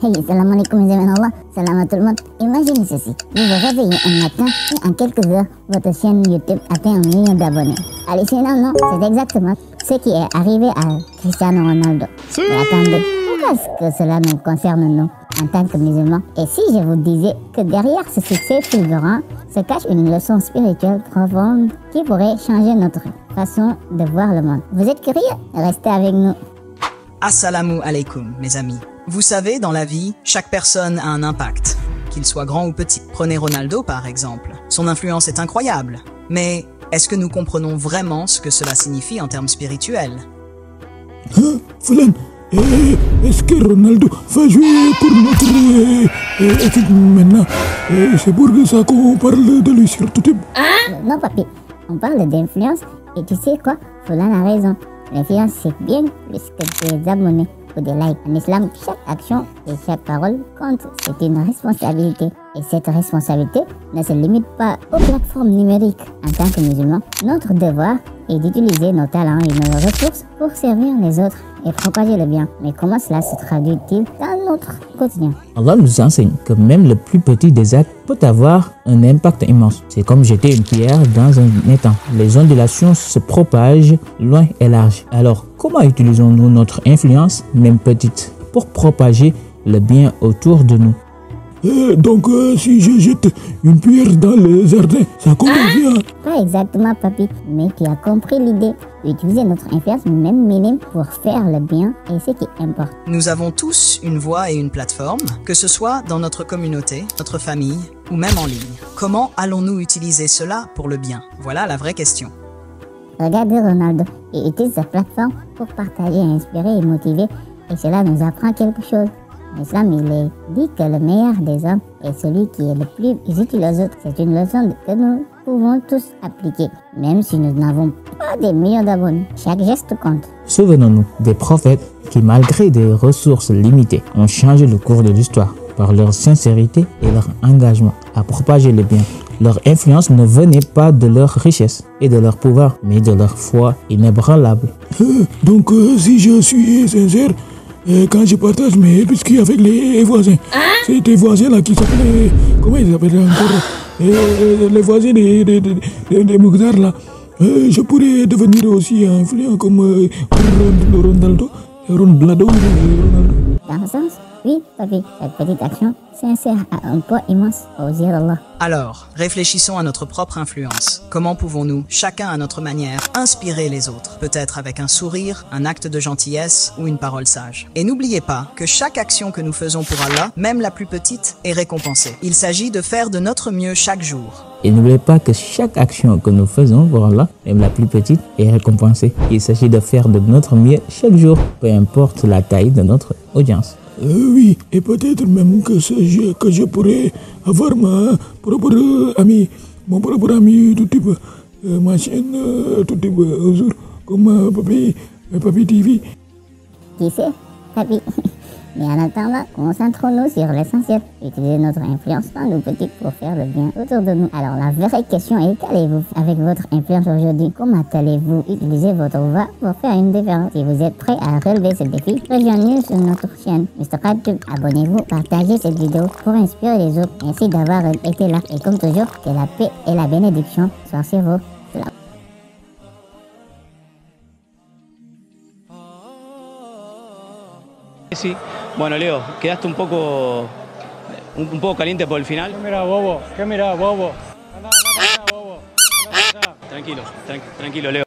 Hey, salam alaikum mes amis Allah, salam à tout le monde. Imaginez ceci, vous vous réveillez un matin et en quelques heures, votre chaîne YouTube atteint 1 million d'abonnés. Hallucinant, non? C'est exactement ce qui est arrivé à Cristiano Ronaldo. Mais attendez, pourquoi est-ce que cela nous concerne nous en tant que musulmans? Et si je vous disais que derrière ce succès fulgurant se cache une leçon spirituelle profonde qui pourrait changer notre façon de voir le monde? Vous êtes curieux? Restez avec nous. Assalamu alaikum, mes amis. Vous savez, dans la vie, chaque personne a un impact, qu'il soit grand ou petit. Prenez Ronaldo par exemple. Son influence est incroyable. Mais est-ce que nous comprenons vraiment ce que cela signifie en termes spirituels? Fulan, est-ce que Ronaldo va jouer pour notre équipe maintenant? C'est pour ça qu'on parle de lui sur YouTube. Non papi, on parle d'influence et tu sais quoi? Fulan a raison. L'influence c'est bien plus que des abonnés ou des likes. En islam, chaque action et chaque parole compte. C'est une responsabilité. Et cette responsabilité ne se limite pas aux plateformes numériques. En tant que musulmans, notre devoir est d'utiliser nos talents et nos ressources pour servir les autres et propager le bien. Mais comment cela se traduit-il dans notre quotidien? Allah nous enseigne que même le plus petit des actes peut avoir un impact immense. C'est comme jeter une pierre dans un étang. Les ondulations se propagent loin et large. Alors, comment utilisons-nous notre influence, même petite, pour propager le bien autour de nous? Donc, si je jette une pierre dans le jardin, ça compte bien? Pas exactement, papi, mais tu as compris l'idée. Utiliser notre influence, même minime, pour faire le bien et ce qui importe. Nous avons tous une voix et une plateforme, que ce soit dans notre communauté, notre famille ou même en ligne. Comment allons-nous utiliser cela pour le bien? Voilà la vraie question. Regardez Ronaldo et utilise sa plateforme pour partager, inspirer et motiver. Et cela nous apprend quelque chose. En islam, il est dit que le meilleur des hommes est celui qui est le plus utile aux autres. C'est une leçon que nous pouvons tous appliquer, même si nous n'avons pas des millions d'abonnés. Chaque geste compte. Souvenons-nous des prophètes qui, malgré des ressources limitées, ont changé le cours de l'histoire par leur sincérité et leur engagement à propager le bien. Leur influence ne venait pas de leur richesse et de leur pouvoir, mais de leur foi inébranlable. Donc, si je suis sincère, quand je partage mes biscuits avec les voisins, c'est tes voisins là qui s'appellent, comment ils s'appellent encore, les voisins des Mouktar là, je pourrais devenir aussi influent comme Ronaldo. Dans ce sens, oui, papi, cette petite action sincère a un poids immense aux yeux d'Allah. Alors, réfléchissons à notre propre influence. Comment pouvons-nous, chacun à notre manière, inspirer les autres? Peut-être avec un sourire, un acte de gentillesse ou une parole sage. Et n'oubliez pas que chaque action que nous faisons pour Allah, même la plus petite, est récompensée. Il s'agit de faire de notre mieux chaque jour. Et n'oubliez pas que chaque action que nous faisons pour Allah, même la plus petite, est récompensée. Il s'agit de faire de notre mieux chaque jour, peu importe la taille de notre audience. Oui, et peut-être même que je pourrais avoir mon propre ami tout type, ma chaîne tout type, un jour, comme Papi TV. Qui sait, papi? Mais en attendant, concentrons-nous sur l'essentiel. Utiliser notre influence dans nos petites pour faire le bien autour de nous. Alors la vraie question est, qu'allez-vous avec votre influence aujourd'hui? Comment allez-vous utiliser votre voix pour faire une différence? Si vous êtes prêt à relever ce défi, rejoignez-nous sur notre chaîne Mr. Tube. Abonnez-vous, partagez cette vidéo pour inspirer les autres. Merci d'avoir été là. Et comme toujours, que la paix et la bénédiction soient sur vous. Sí, bueno Leo, quedaste un poco caliente por el final. ¿Qué mirá, bobo? Anda, bobo. Tranquilo, Leo.